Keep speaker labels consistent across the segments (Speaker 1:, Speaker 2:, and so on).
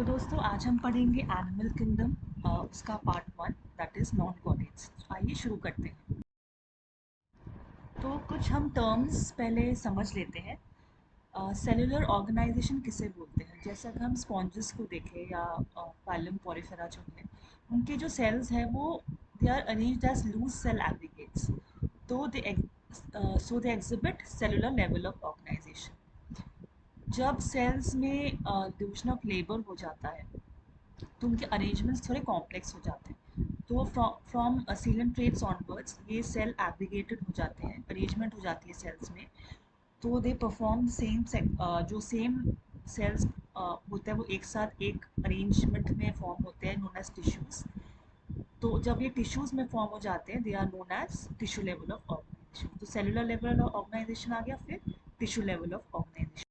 Speaker 1: तो दोस्तों आज हम पढ़ेंगे एनिमल किंगडम उसका part 1 that is non chordates. आइए शुरू करते हैं। तो कुछ हम टर्म्स पहले समझ लेते हैं। सेलुलर ऑर्गेनाइजेशन किसे बोलते हैं? जैसे अगर हम स्पॉन्जेस को देखें या फाइलम पॉलीफेरा जो है, उनके जो सेल्स हैं वो they are arranged as loose cell aggregates. So they exhibit cellular level of organisation. जब सेल्स में डिविजन ऑफ लेबर हो जाता है तो उनके अरेंजमेंट्स थोड़े कॉम्प्लेक्स हो जाते हैं। तो फ्रॉम सीलेंट्रेट्स ऑनवर्ड्स ये सेल एग्रीगेटेड हो जाते हैं, अरेंजमेंट हो जाती है सेल्स में। तो दे परफॉर्म सेम जो सेम सेल्स होते हैं वो एक साथ एक अरेंजमेंट में फॉर्म होते हैं, नोन एज टिश्यूज़। तो जब ये टिश्यूज़ में फॉर्म हो जाते हैं they are known as tissue level of organisation. तो सेलुलर लेवल ऑफ ऑर्गेनाइजेशन आ गया, फिर टिश्यू लेवल ऑफ ऑर्गेनाइजेशन।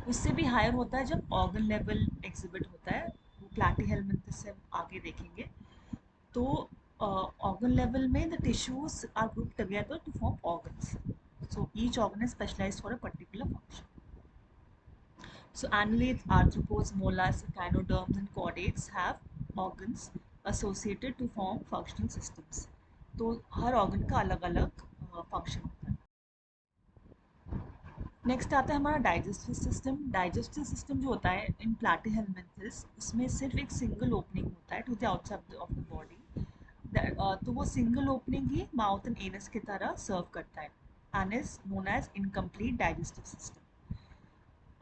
Speaker 1: उससे भी हायर होता है जब ऑर्गन लेवल एग्जिबिट होता है, वो प्लैटीहेल्मिन्थस से हम आगे देखेंगे। तो ऑर्गन लेवल में the tissues are group together to form organs, so each organ is specialised for a particular function. So annelids, arthropods, mollusks, echinoderms and chordates have organs associated to form functional systems. तो हर organ का अलग अलग function होता है. Next आता है हमारा digestive system. Digestive system जो होता है इन प्लैटीहेल्मिन्थस, उसमें सिर्फ एक सिंगल ओपनिंग होता है to the outside of the body. तो वो सिंगल ओपनिंग ही माउथ एंड एनस की तरह सर्व करता है and is known as incomplete digestive system.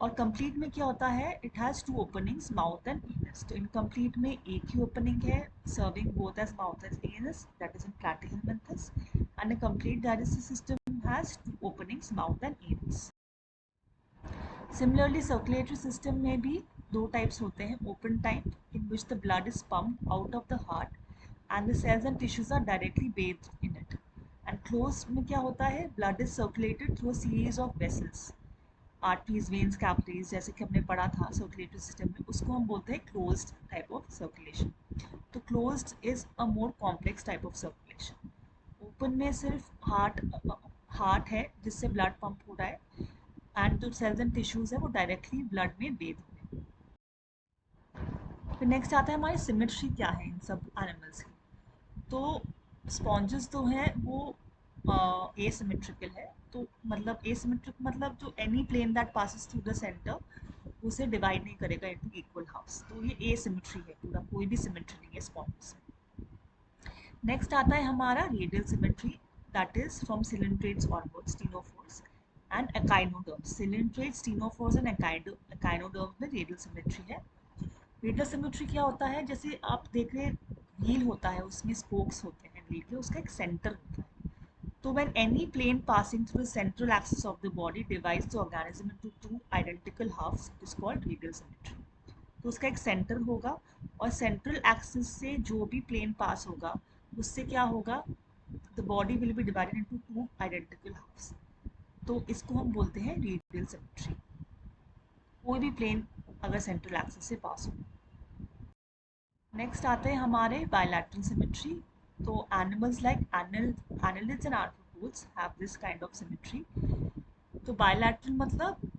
Speaker 1: और कंप्लीट में क्या होता है? It has two openings, mouth and anus. तो इनकम्प्लीट में एक ही ओपनिंग है serving both as mouth as anus, that is in platyhelminthes. And a complete digestive system has two openings, mouth and anus. Similarly, circulatory system में भी दो types होते हैं. Open type, in which the blood is pumped out of the heart and the cells and tissues are directly bathed in it. And closed में क्या होता है? Blood is circulated through a series of vessels, arteries, veins, capillaries, जैसे कि हमने पढ़ा था circulatory system में, उसको हम बोलते हैं closed type of circulation. तो closed is a more complex type of circulation. Open में सिर्फ हार्ट है जिससे ब्लड पंप हो रहा है, एंड जो सेल्स एंड टिश्यूज है वो डायरेक्टली ब्लड में बेद हुए. फिर नेक्स्ट आता है हमारी सिमेट्री क्या है इन सब एनिमल्स की. तो स्पॉन्जेस तो हैं वो एसिमेट्रिकल है. तो मतलब एसिमेट्रिक मतलब जो any plane that passes through the centre उसे डिवाइड नहीं करेगा इनटू इक्वल हाफ्स. तो ये एसिमेट्री है पूरा, कोई भी सिमेट्री नहीं है स्पॉन्जेस में. नेक्स्ट आता है हमारा radial symmetry, that is from coelenterates onwards, ctenophores and echinoderms. Coelenterates, ctenophores and echinoderms में रेडियल सिमेट्री है. रेडियल सिमेट्री क्या होता है? जैसे आप देख रहे व्हील होता है, उसमें स्पोक्स होते हैं व्हील के, उसका एक सेंटर होता है. तो when any plane passing through the central axis of the body divides the organism into two identical halves, it is called radial symmetry. तो उसका एक सेंटर होगा और सेंट्रल एक्सिस से जो भी प्लेन पास होगा उससे क्या होगा? The body will be divided into two identical halves. तो इसको हम बोलते हैं रेडियल सिमेट्री, कोई भी प्लेन अगर सेंट्रल एक्सिस से पास हो. नेक्स्ट आते हैं हमारे बायलैटरल सिमेट्री. तो animals like annelids and arthropods have this kind of symmetry. तो बायलैटरल मतलब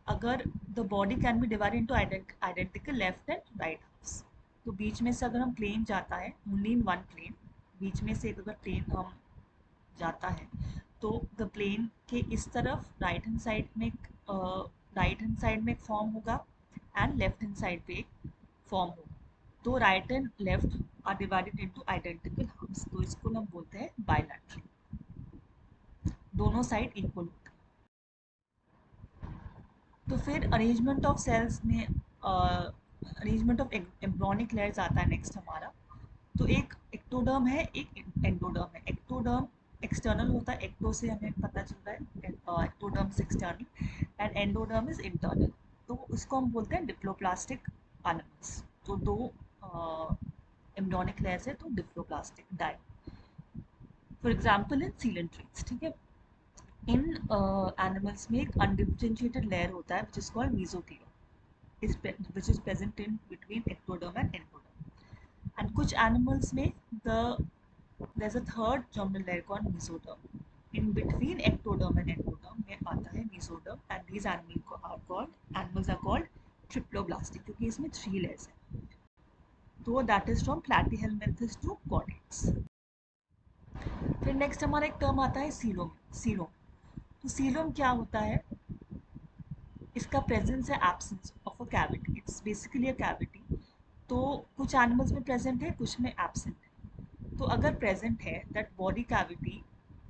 Speaker 1: अगर the body can be divided into identical left and right halves. तो बीच में से अगर हम प्लेन जाता है, ओनली इन वन प्लेन, बीच में से अगर प्लेन हम जाता है तो द प्लेन के इस तरफ राइट हैंड साइड में एक फॉर्म होगा एंड लेफ्ट हैंड साइड पे एक फॉर्म होगा. तो right and left are divided into identical halves, तो इसको हम बोलते हैं बायलैटरल. दोनों साइड इक्वल होते हैं. तो फिर अरेंजमेंट ऑफ सेल्स में अरेंजमेंट ऑफ एम्ब्रॉनिक लेयर्स आता है नेक्स्ट हमारा. तो एक एक्टोडर्म है, एक एंडोडर्म है. एक्टोडर्म एक्सटर्नल होता है, एक्टो से हमें पता चल रहा है, एक्टोडर्म से external and endoderm is internal. तो उसको हम बोलते हैं डिप्लोप्लास्टिक एनिमल्स. तो दो एम्ब्रॉनिक लेयर्स है तो diploblastic die. For example in coelenterates, ठीक है. इन एनिमल्स में एक अनडिफरेंशिएटेड लेयर होता है which is called mesoglea, which is present in between ectoderm and endoderm. And कुछ animals में there's a third germinal layer called mesoderm. In between ectoderm and endoderm में आता है mesoderm, and these animals are called triploblastic, क्योंकि इसमें 3 layers है। तो that is from platyhelminthes to chordates. फिर नेक्स्ट हमारा एक टर्म आता है सीलोम। सीलोम, तो सीलोम क्या होता है? इसका प्रेजेंस है absence of a cavity, it's basically a cavity. तो कुछ एनिमल्स में प्रेजेंट है, कुछ में एब्सेंट है। तो अगर प्रेजेंट है that body cavity,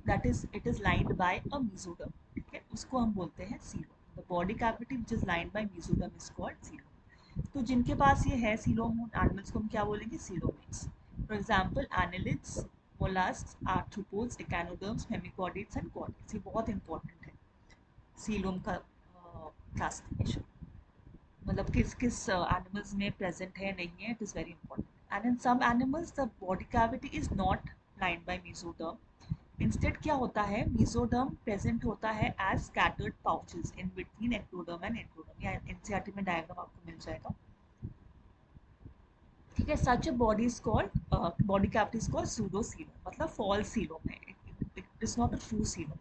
Speaker 1: that is it is lined by a mesoderm, ठीक है, उसको हम बोलते हैं coelom. The body cavity which is lined by mesoderm is called coelom. तो जिनके पास ये है सीलोम एनिमल्स को हम क्या बोलेंगे? Coelomates. For example annelids, molluscs, arthropods, echinoderms, hemichordates and chordates. ये बहुत इंपॉर्टेंट है सीलोम का क्लासिफिकेशन, मतलब किस किस एनिमल्स में प्रेजेंट है नहीं है, it is very important. And in some animals the body cavity is not lined by mesoderm. Instead क्या होता है, मेसोडर्म प्रेजेंट होता है as scattered pouches in between ectoderm and endoderm. या एनसीईआरटी में डायग्राम आपको मिल जाएगा, ठीक है। Such a body is called body cavity is called pseudocoelom, मतलब फॉल्स सीलोम है, it is not a true coelom.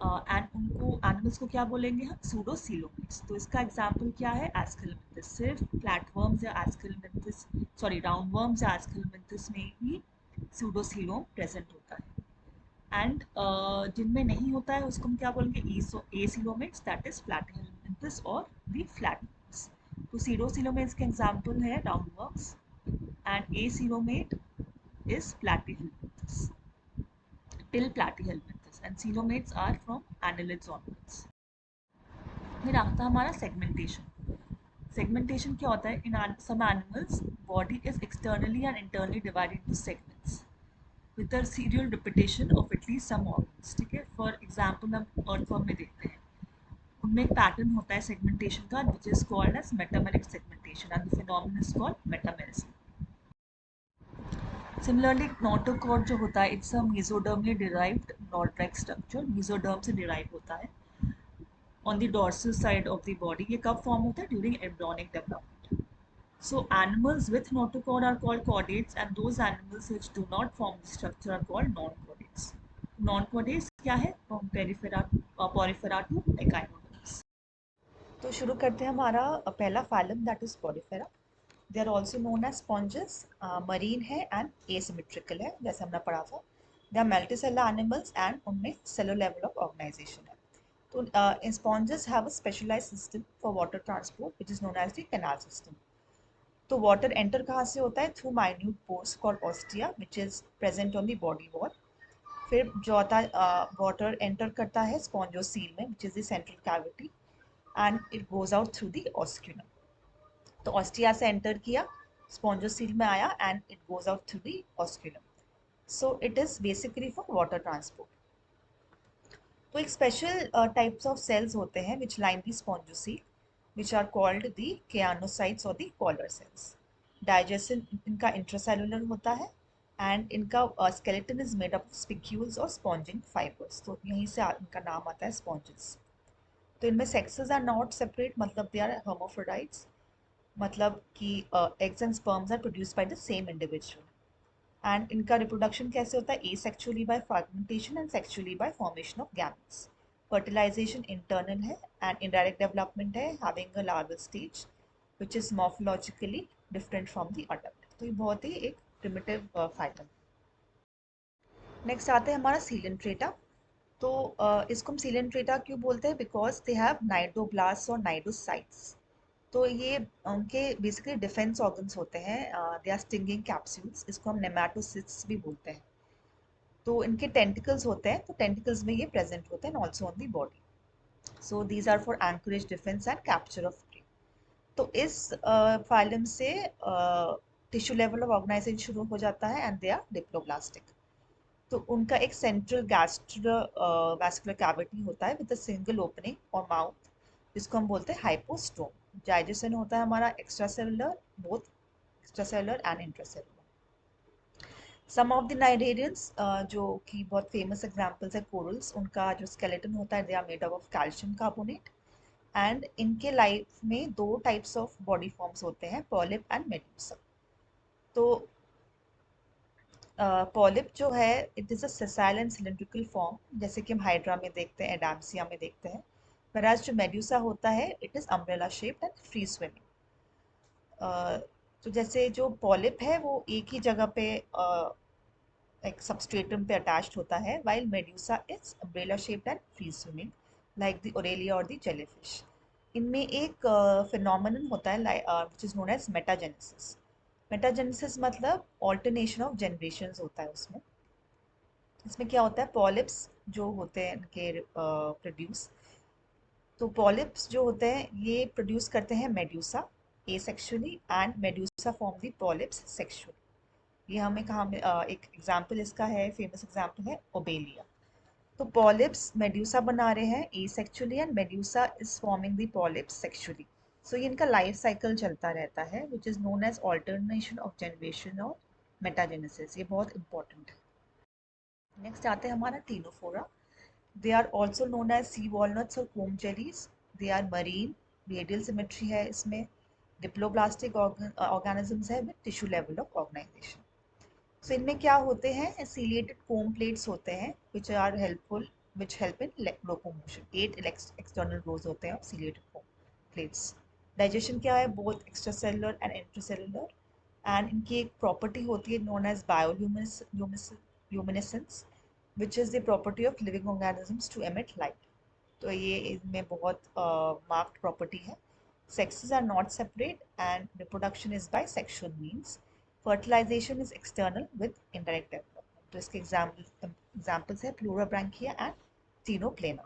Speaker 1: And उनको एनिमल्स को क्या बोलेंगे हम? सूडोसीलोमेट्स। तो इसका एग्जांपल क्या है? एस्केलोमेंथस। सिर्फ फ्लैटवर्म्स या एस्केलोमेंथस, सॉरी राउंडवर्म्स या एस्केलोमेंथस में ही सूडोसीलोम प्रेजेंट होता है। एंड जिनमें नहीं होता है उसको हम क्या बोलेंगे? एसीलोमेट्स, दैट इज प्लैटिहेलमिन्थस और द फ्लैटवर्म्स। तो सूडोसीलोमेट्स के एग्जांपल है राउंडवर्म्स and एसीलोमेट is platyhelminthes, till platyhelminthes, and coelomates are from annelids onwards. फिर आता है हमारा सेगमेंटेशन। सेगमेंटेशन क्या होता है? In some animals body is externally and internally divided into segments with a serial repetition of at least some organs, ठीक है। For example हम अर्थवर्म में देखते हैं, उनमें एक पैटर्न होता है सेगमेंटेशन का which is called as metameric segmentation and the phenomenon is called metamerism. Similarly notochord जो होता है, it's a mesodermally derived not like structure, mesoderm से डिराइव होता है on the dorsal side of the body. ये कब form होता है? During embryonic development. So animals with notochord are called chordates and those animals which do not form the structure are called non-chordates. Non-chordates क्या है? From peripheral porifera to echinoderms. तो शुरू करते हैं हमारा पहला phylum, that is Porifera. They are also known as sponges. Marine है and asymmetrical है, जैसे हमने पढ़ा था। They are multicellular animals and उनमें सेलुलर लेवल ऑफ ऑर्गेनाइजेशन है। तो sponges have a specialised system for water transport which is known as the canal system. तो वाटर एंटर कहाँ से होता है? Through minute pores called ostia which is present on the body wall. फिर जो आता है वाटर एंटर करता है स्पॉन्जोसील में which is the central cavity and it goes out through the osculum. तो ऑस्टिया से एंटर किया, स्पॉन्जोसील में आया and it goes out through the osculum. So it is basically for water transport. तो एक स्पेशल टाइप्स ऑफ सेल्स होते हैं which line the spongocoel which are called the keanocytes or the collar cells. Digestion इनका intracellular होता है and इनका skeleton is made up of spicules और spongin fibers. तो यहीं से इनका नाम आता है sponges. तो इनमें sexes are not separate, मतलब they are hermaphrodites, मतलब कि eggs and sperms are produced by the same individual. And इनका रिप्रोडक्शन कैसे होता है? asexually by fragmentation and sexually by formation of gametes. Fertilization internal है and indirect development है, having a larval stage which is morphologically different from the adult. तो ये बहुत ही एक primitive phylum। नेक्स्ट आते हैं हमारा सीलेंट्रेटा। तो इसको हम सीलेंट्रेटा क्यों बोलते हैं? बिकॉज दे हैव नाइडोब्लास्ट और नाइडोसाइट्स। तो ये उनके बेसिकली डिफेंस ऑर्गन्स होते हैं, दे आर स्टिंगिंग कैप्सूल्स, इसको हम नेमाटोसिस्ट्स भी बोलते हैं। तो इनके टेंटिकल्स होते हैं, तो टेंटिकल्स में ये प्रेजेंट होते हैं also on the body. So these are for anchorage, defence and capture of prey. तो इस फाइलम से टिश्यू लेवल ऑफ ऑर्गेनाइजेशन शुरू हो जाता है एंड दे आर डिप्लोब्लास्टिक। तो उनका एक सेंट्रल वैस्कुलर कैविटी होता है विद अ सिंगल ओपनिंग और माउथ, जिसको हम बोलते हैं हाइपोस्टोम। डाइजेशन होता है हमारा extra cellular, both extra cellular and intracellular. Some of the cnidarians जो कि बहुत फेमस एग्जांपल्स है कोरल्स, उनका जो स्केलेटन होता है they are made up of calcium carbonate and इनके लाइफ में दो टाइप्स ऑफ बॉडी फॉर्म्स होते हैं, पॉलिप एंड मेडूसा। तो पॉलिप जो है it is a sessile and cylindrical form, जैसे कि हम हाइड्रा में देखते हैं, एडाम्सिया में देखते हैं। whereas जो मेड्यूसा होता है it is umbrella shaped and free swimming. तो जैसे जो पॉलिप है वो एक ही जगह पे एक सबस्ट्रेटम पे अटैच्ड होता है, while medusa is umbrella shaped and free swimming like the aurelia और the jellyfish। इनमें एक phenomenon होता है which is known as metagenesis। metagenesis मतलब alternation of generations होता है उसमें। इसमें क्या होता है, पॉलिप्स जो होते हैं इनके प्रोड्यूस, तो पॉलिप्स जो होते हैं ये प्रोड्यूस करते हैं medusa asexually and medusa form the polyps sexually. ये हमें कहाँ में एक एग्जाम्पल इसका है, फेमस एग्जाम्पल है ओबेलिया। तो पॉलिप्स मेड्यूसा बना रहे हैं asexually and medusa is forming the polyps sexually. So ये इनका लाइफ साइकिल चलता रहता है which is known as alternation of generation और मेटाजेनेसिस। ये बहुत इंपॉर्टेंट है। नेक्स्ट आते हैं हमारा ctenophora. They are also known as C walnuts और comb jellies. They are marine, radial symmetry है इसमें, डिप्लोब्लास्टिक ऑर्गेनिजम्स है with tissue level of organisation. So इनमें क्या होते हैं, सीलिएटेड कोम प्लेट्स होते हैं which are helpful which help in locomotion. 8 external rows होते हैं of ciliated comb plates. Digestion क्या है, both extra cellular and intracellular. And इनकी एक प्रॉपर्टी होती है known as bioluminescence which is the property of living organisms to emit light. तो ये इनमें बहुत मार्क्ड प्रॉपर्टी है। Sexes are not separate and reproduction is by sexual means. Fertilization is external with indirect development. तो इसके examples है प्लूरोब्रैंकिया and Ctenoplana.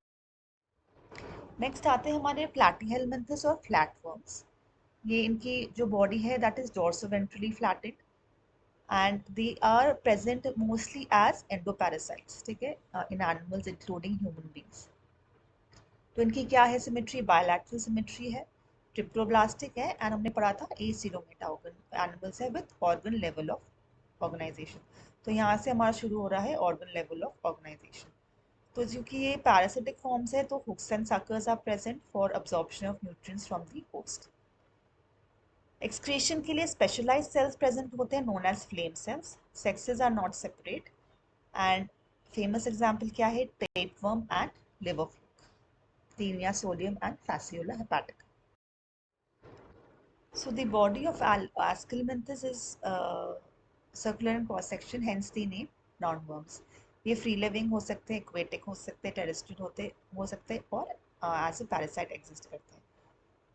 Speaker 1: Next आते हैं हमारे प्लैटीहेलमिन्थस और फ्लैटवर्म्स। ये इनकी जो बॉडी है that is dorsoventrally flattened and they are present mostly as endoparasites, ठीक है, in animals including human beings. तो इनकी क्या है सिमेट्री, बायलैटरल सिमेट्री है, ट्रिप्लोब्लास्टिक है एंड हमने पढ़ा था एसिलोमेटा एनिमल्स है with organ level of organisation. तो यहाँ से हमारा शुरू हो रहा है ऑर्गन लेवल ऑफ ऑर्गेनाइजेशन। तो क्योंकि ये पैरासिटिक फॉर्म्स है तो hooks and suckers are present for absorption of nutrients from the host. Excretion के लिए स्पेशलाइज्ड सेल्स प्रेजेंट होते हैं known as flame cells. Sexes are not separate and famous example क्या है, tapeworm and liver fluke, Taenia solium and Fasciola hepatica. So the body of Ascalminthus is circular in cross section, hence the name roundworms. ये free living हो सकते हैं, aquatic हो सकते हैं, terrestrial हो सकते हैं और एज ए पैरासाइट एग्जिस्ट करते हैं।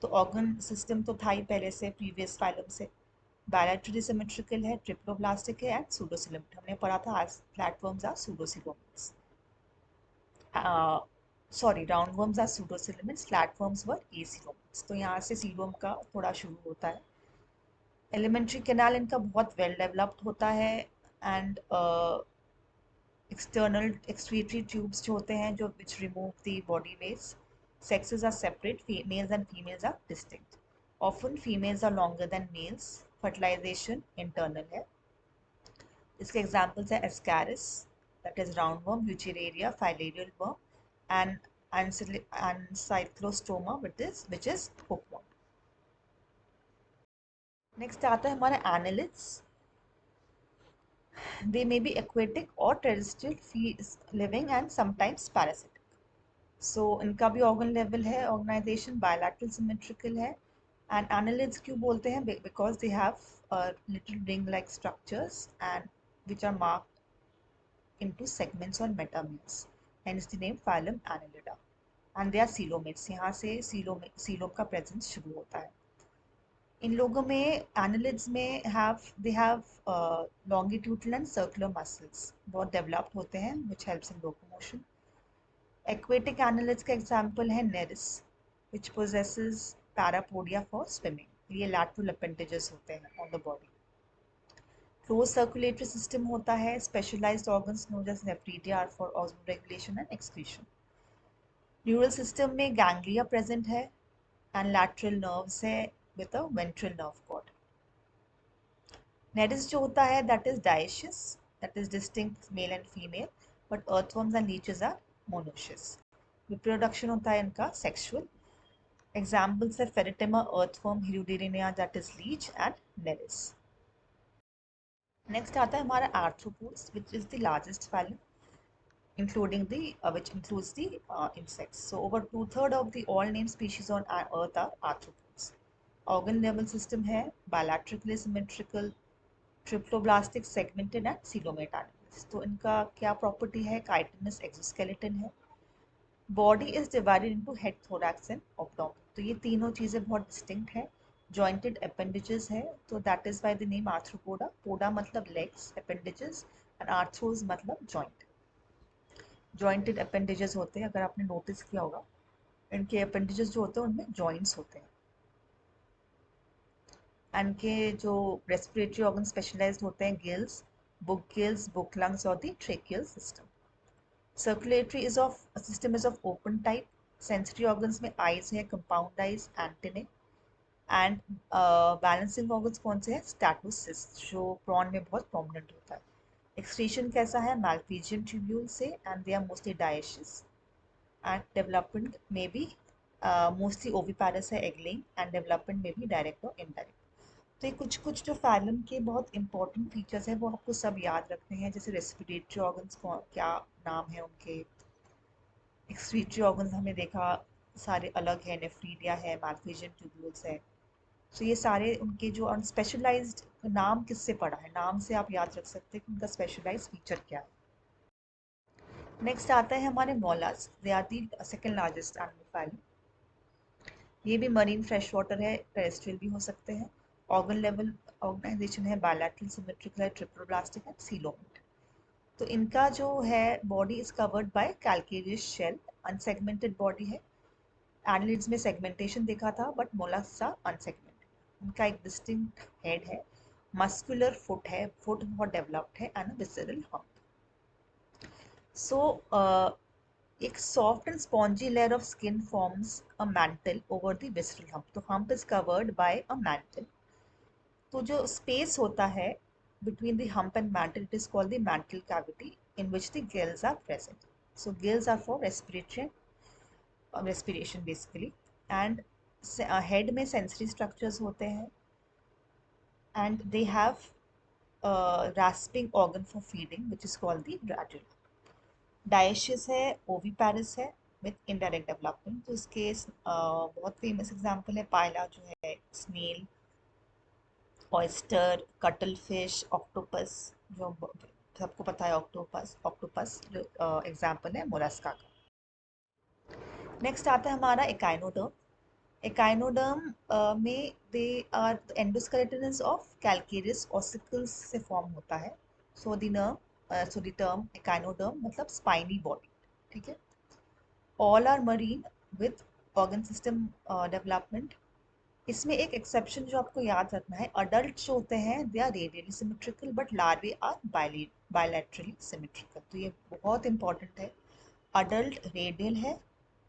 Speaker 1: तो ऑर्गन सिस्टम तो था ही पहले से प्रीवियस फाइलम से। बायलैटरली सिमेट्रिकल है, ट्रिप्लोब्लास्टिक है एंड सूडोसिलोमेट। हमने पढ़ा था flatworms are pseudocoelomates. Sorry, roundworms are pseudocoelomates, flatworms were acoelomates. तो यहाँ से सीलोम का थोड़ा शुरू होता है। एलिमेंट्री कैनाल इनका बहुत वेल डेवलप्ड होता है एंड एक्सटर्नल एक्सक्रीटरी ट्यूब्स जो होते हैं जो which remove the body waste. Sexes are separate, males and females are distinct. Often females are longer than males. Fertilisation internal है। इसके एग्जाम्पल्स है Ascaris that is roundworm, Wuchereria, filarial worm and cyclostoma which is hookworm. Next आता है हमारा annelids. They may be aquatic or terrestrial, living and sometimes parasitic. So इनका भी organ level है, organization bilateral symmetrical है and annelids क्यों बोलते हैं, because they have little ring-like structures and which are marked into segments or metameres. Hence the name phylum Annelida. And they are coelomates. यहाँ से coelom का presence शुरू होता है। इन लोगों में annelids में they have longitudinal and circular muscles बहुत developed होते हैं which helps in locomotion. Aquatic annelids का example है Nereis which possesses parapodia for swimming. ये lateral appendages होते हैं on the body. Closed circulatory system होता है, specialized organs known as nephridia are for osmoregulation and excretion. Neural system में ganglia present है and lateral nerves है with a ventral nerve cord. Nereis जो होता है that is dioecious, that is distinct male and female, but earthworms and leeches are monoecious. Reproduction होता है इनका sexual. Examples है Pheretima, earthworm, Hirudinea that is leech and Nereis. Next आता है हमारा arthropods which is the largest phylum. including the which includes the insects. So over 2/3 of the all named species on Earth are arthropods. Organ level system है bilaterally symmetrical, triploblastic segmented and coelomate animals. तो इनका क्या property है, chitinous exoskeleton है। Body is divided into head, thorax and abdomen. तो ये तीनों चीज़ें बहुत डिस्टिंक्ट है। जॉइंटेड अपेंडेजेस है, तो that is by the name Arthropoda. Poda मतलब लेग्स, अपेंडेजेस, एंड आर्थ्रोज मतलब जॉइंट। जॉइंटेड अपेंडेजेस होते हैं, अगर आपने नोटिस किया होगा इनके अपेंडेजेस जो होते हैं उनमें जॉइंट्स होते हैं। इनके जो रेस्पिरेटरी ऑर्गन स्पेशलाइज्ड होते हैं, गिल्स, बुक लंग्स और the tracheal system. Circulatory is of system is of open type. Sensory organs में आइज है, compound eyes, antennae, and balancing organs कौन से हैं, स्टैटोसिस्ट, जो प्रॉन में बहुत प्रोमिनेंट होता है। एक्सक्रीशन कैसा है, मैल्पीजियन ट्यूब्यूल से, and they are mostly dioecious, and development में भी मोस्टली ओविपारस है, एगलिंग, एंड डेवलपमेंट में भी डायरेक्ट और इनडायरेक्ट। तो ये कुछ कुछ जो फैलम के बहुत इंपॉर्टेंट फीचर्स हैं वो आपको सब याद रखने हैं, जैसे रेस्पिरेटरी ऑर्गन्स को क्या नाम है उनके। एक्सक्रीटरी ऑर्गन्स हमने देखा सारे अलग है, नेफ्रीडिया है, मैल्पीजियन ट्यूब्यूल्स है। तो ये सारे उनके जो स्पेशलाइज्ड नाम किससे पढ़ा है, नाम से आप याद रख सकते हैं कि उनका स्पेशलाइज्ड फीचर क्या है। नेक्स्ट आता है हमारे mollusc, they are the second largest animal family. ये भी मरीन फ्रेश वाटर है, टेरेस्ट्रियल भी हो सकते हैं। ऑर्गन लेवल ऑर्गेनाइजेशन है, बायलैटरल, सिमेट्रिकल है, ट्रिप्लोब्लास्टिक है, सीलोमेट। तो इनका जो है body is covered by calcareous shell, unsegmented body है। एनालिड्स में सेगमेंटेशन देखा था, बट मोलस्क अनसेगमेंटेड। इनका एक डिस्टिंक्ट हेड है, मस्कुलर फुट है, फुट बहुत डेवलप्ड है, एंड विसरल हम्प। सो एक soft and spongy layer of skin forms a mantle over the visceral hump. तो hump is covered by a mantle. तो जो स्पेस होता है between the hump and mantle, it is called the mantle cavity in which the gills are present. So gills are for respiration basically, and head में sensory structures होते हैं, and they have rasping organ for feeding which is called the radula. Dioecious है, oviparous है with indirect development। तो इसके बहुत famous example है Pila जो है, snail, oyster, cuttlefish, octopus, जो सबको पता है ऑक्टोपस। ऑक्टोपस जो एग्जाम्पल है मोलस्का का। नेक्स्ट आता है हमारा एकाइनोडर्म। एकाइनोडर्म में they are endoskeleton is of calcareous ossicles से फॉर्म होता है। सो द टर्म एकाइनोडर्म मतलब स्पाइनी बॉडी, ठीक है। All are marine with organ system development. इसमें एक एक्सेप्शन जो आपको याद रखना है, अडल्ट जो होते हैं they are radially symmetrical but larvae are bilaterally symmetrical. तो ये बहुत इंपॉर्टेंट है, अडल्ट रेडियल है,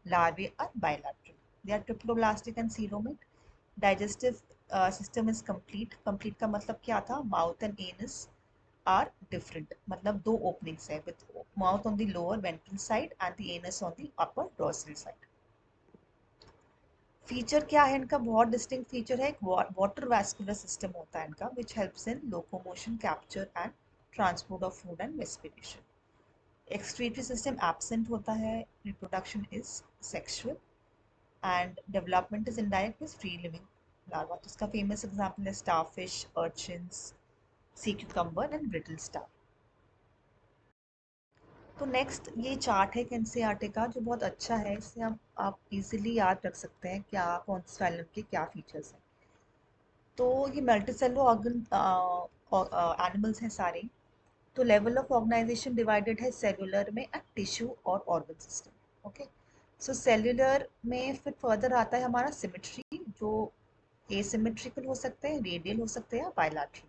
Speaker 1: larvae are bilateral. They are triploblastic and coelomate. Digestive system is complete. Complete का मतलब क्या था, mouth and anus are different, मतलब दो ओपनिंग्स है, with mouth on the lower ventral side and the anus on the upper dorsal side. Feature क्या है इनका, बहुत डिस्टिंक्ट फीचर है, एक वाटर वैस्कुलर सिस्टम होता है इनका which helps in locomotion, capture and transport of food and respiration. Excretory system absent होता है, reproduction is sexual, and development is indirect with free living larva. तो इसका फेमस एग्जाम्पल है starfish, urchins, sea cucumber and brittle star. तो next ये chart है NCERT का जो बहुत अच्छा है, इससे आप इजीली याद रख सकते हैं क्या कौन से फाइलम के क्या फीचर्स हैं। तो ये मल्टीसेलुलर ऑर्गन एनिमल्स हैं सारे। तो लेवल ऑफ ऑर्गेनाइजेशन डिवाइडेड है सेलुलर में एंड टिश्यू और ऑर्गन सिस्टम। ओके, सो सेलुलर में फिर फर्दर आता है हमारा सिमेट्री, जो एसिमेट्रिकल हो सकते हैं, रेडियल हो सकते हैं, बायलैटरल।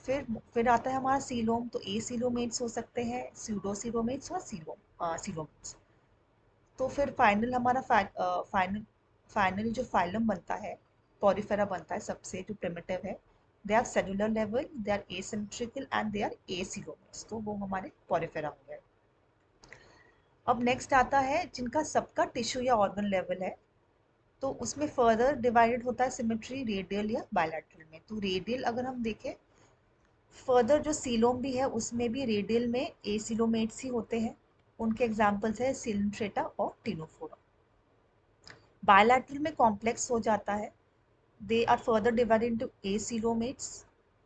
Speaker 1: फिर आता है हमारा सीलोम, तो ए सीलोमेट्स हो सकते हैं, स्यूडोसीलोमेट्स और सीलोमेट्स। तो फिर फाइनल हमारा फाइनल जो फाइलम बनता है, पॉरीफेरा बनता है सबसे जो प्रिमिटिव है। They are cellular level, they are asymmetrical and they are acoelomates. तो वो हमारे पॉरीफेरा हो गए। अब नेक्स्ट आता है जिनका सबका टिश्यू या ऑर्गन लेवल है, तो उसमें फर्दर डिवाइडेड होता है सिमेट्री रेडियल या बायलैटरल में। तो रेडियल अगर हम देखें फर्दर जो सीलोम भी है उसमें भी रेडियल में एसिलोमेट्स ही होते हैं। उनके एग्जाम्पल्स है सिलिंट्रेटा और टिनोफोरा। बायलैटरल में कॉम्प्लेक्स हो जाता है। They are further divided into acoelomates,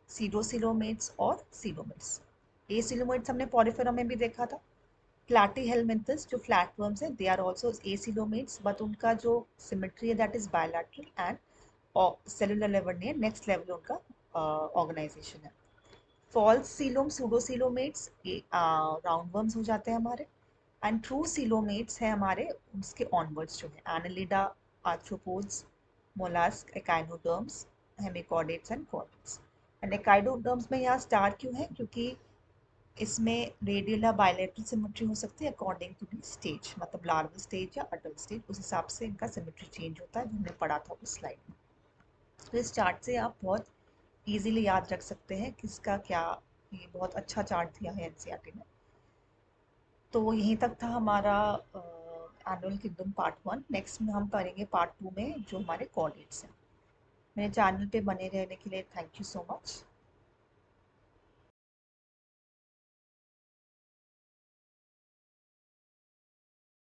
Speaker 1: pseudocoelomates और सीलोमेट्स। एसिलोमेट्स हमने पॉरीफेरा में भी देखा था। प्लैटीहेलमिंथस जो फ्लैटवर्म्स है, they are also acoelomates, but उनका जो सिमेट्री है that is bilateral and cellular level नहीं है, नेक्स्ट लेवल उनका ऑर्गेनाइजेशन है। False coelom pseudocoelomates round worms हो जाते हैं हमारे, एंड ट्रू सीलोमेट्स हैं हमारे उसके ऑनवर्ड्स जो है Annelida, arthropods, mollusc, echinoderms, hemichordates and chordates. And echinoderms में यहाँ स्टार क्यों है, क्योंकि इसमें रेडियल या बायलैटरल सिमेट्री हो सकती है अकॉर्डिंग टू दी स्टेज, मतलब लार्वल स्टेज या अडल्ट स्टेज, उस हिसाब से इनका सिमेट्री चेंज होता है जो हमने पढ़ा था उस स्लाइड में। तो इस चार्ट से आप बहुत इजीली याद रख सकते हैं किसका क्या। ये बहुत अच्छा चार्ट दिया है एनसीईआरटी ने। तो यहीं तक था हमारा एनुअल किंगडम पार्ट 1। नेक्स्ट में हम करेंगे पार्ट 2 में जो हमारे कॉर्डेट्स हैं। मेरे चैनल पे बने रहने के लिए थैंक यू सो मच।